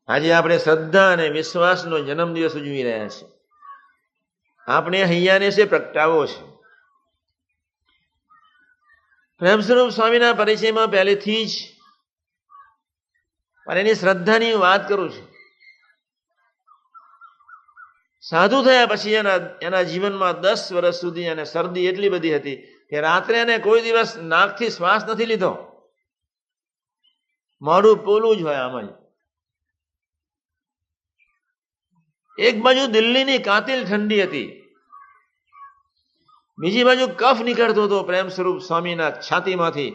આજે આપણે શ્રદ્ધા અને વિશ્વાસનો જન્મદિવસ ઉજવી રહ્યા છીએ. આપણે હૈયાને છે પ્રગટાવો છે. પ્રેમ સ્વરૂપ સ્વામીના પરિચયમાં પહેલેથી જ પણ એની શ્રદ્ધાની વાત કરું છું. સાધુ થયા પછી એના જીવનમાં 10 વર્ષ સુધી એને શરદી એટલી બધી હતી કે રાત્રે એને કોઈ દિવસ નાકથી શ્વાસ નથી લીધો. મોઢું પોલું જ હોય આમ જ. એક બાજુ દિલ્હીની કાતિલ ઠંડી હતી, બીજી બાજુ કફ નીકળતો હતો પ્રેમ સ્વરૂપ સ્વામીના છાતીમાંથી.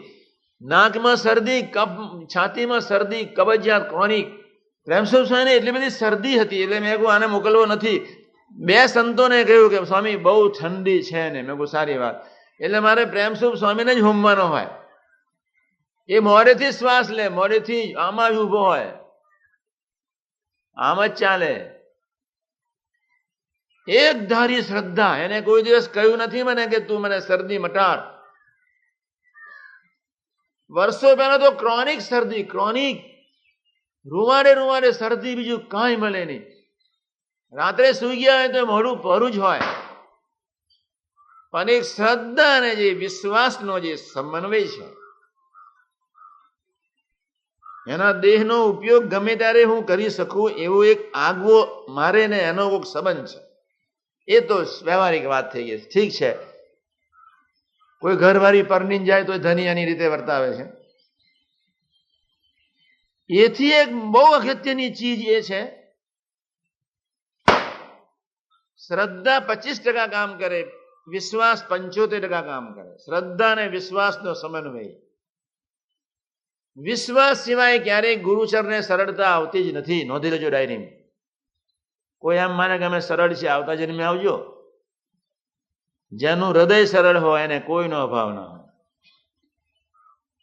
નાકમાં શરદી, કફ, છાતીમાં શરદી, કબજિયાત, ક્રોનિક. પ્રેમ સ્વરૂપ સ્વામીને એટલી બધી શરદી હતી એટલે મેં કહું આને મોકલવો નથી. 2 સંતોને કહ્યું કે સ્વામી બહુ ઠંડી છે ને. મેં કહું સારી વાત. એટલે મારે પ્રેમ સ્વરૂપ સ્વામીને જ હોમવાનો હોય. એ મોઢેથી શ્વાસ લે, મોઢેથી આમાં જ ઉભો હોય, આમ જ ચાલે. એક ધારી શ્રદ્ધા. એને કોઈ દિવસ કહ્યું નથી મને કે તું મને શરદી મટાડ. વર્ષો પહેલા તો ક્રોનિક શરદી, ક્રોનિક રૂવાડે શરદી, બીજું કાંઈ મળે નહીં. રાત્રે સુઈ ગયા હોય તો મોઢું પરું જ હોય. પણ એક શ્રદ્ધા અને જે વિશ્વાસનો જે સમન્વય છે, એના દેહનો ઉપયોગ ગમે ત્યારે હું કરી શકું એવો એક આગવો મારે ને એનો કોઈક સંબંધ છે. એ તો વ્યવહારિક વાત થઈ ગઈ. ઠીક છે, કોઈ ઘરવાળી પરણીને જાય તો ધનિયાની રીતે વર્તાવે છે. એથી એક બહુ અગત્યની ચીજ એ છે, શ્રદ્ધા 25% કામ કરે, વિશ્વાસ 75% કામ કરે. શ્રદ્ધા અને વિશ્વાસનો સમન્વય. વિશ્વાસ સિવાય ક્યારેય ગુરુચરને સરળતા આવતી જ નથી. નોંધી લેજો ડાયરીમાં. કોઈ એમ માને કે અમે સરળ છે, આવતા જન્મે આવજો. જેનું હૃદય સરળ હોય એને કોઈનો અભાવ ના હોય.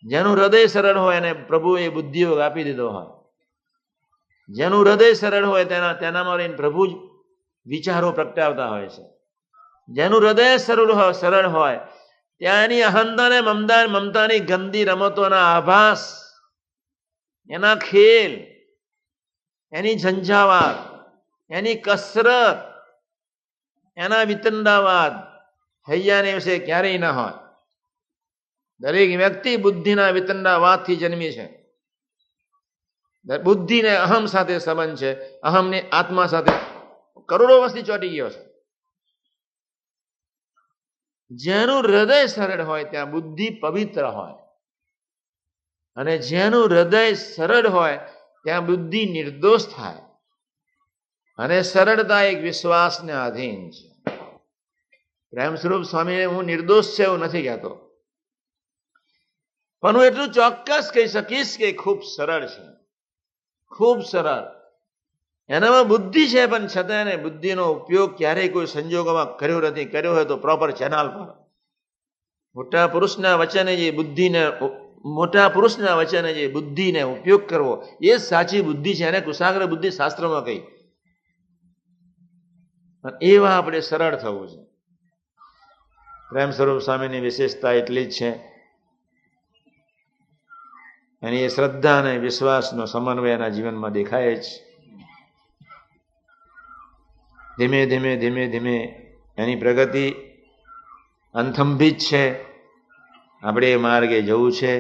જેનું હૃદય સરળ હોય એને પ્રભુએ બુદ્ધિયોગ આપી દીધો હોય. જેનું હૃદય સરળ હોય તેનામાં રહીને પ્રભુ જ વિચારો પ્રગટાવતા હોય છે. જેનું હૃદય સરળ હોય ત્યાં એની અહંતા ને મમતાની ગંદી રમતોના આભાસ, એના ખેલ, એની ઝંઝાવાત, એની કસરત, એના વિતંડાવાદ હૈયાને વિશે ક્યારેય ના હોય. દરેક વ્યક્તિ બુદ્ધિના વિતંડાવાદથી જન્મી છે. બુદ્ધિને અહમ સાથે સંબંધ છે. અહમને આત્મા સાથે કરોડો વર્ષથી ચોંટી ગયો છે. જેનું હૃદય સરળ હોય ત્યાં બુદ્ધિ પવિત્ર હોય, અને જેનું હૃદય સરળ હોય ત્યાં બુદ્ધિ નિર્દોષ થાય. અને સરળતા એક વિશ્વાસને આધીન છે. પ્રેમ સ્વરૂપ સ્વામીને હું નિર્દોષ છે એવું નથી કહેતો, પણ હું એટલું ચોક્કસ કહી શકીશ કે ખૂબ સરળ છે, ખૂબ સરળ. એનામાં બુદ્ધિ છે પણ છતાં એને બુદ્ધિનો ઉપયોગ ક્યારેય કોઈ સંજોગોમાં કર્યો નથી. કર્યો હોય તો પ્રોપર ચેનલ પર. મોટા પુરુષના વચને જે બુદ્ધિને ઉપયોગ કરવો એ સાચી બુદ્ધિ છે. એને કુશાગ્ર બુદ્ધિ શાસ્ત્રમાં કહી. એવા આપણે સરળ થવું છે. પ્રેમ સ્વરૂપ સ્વામીની વિશેષતા એટલી જ છે, એની એ શ્રદ્ધા અને વિશ્વાસનો સમન્વય એના જીવનમાં દેખાય જ. ધીમે ધીમે એની પ્રગતિ અંથંભિત છે. આપણે એ માર્ગે જવું છે.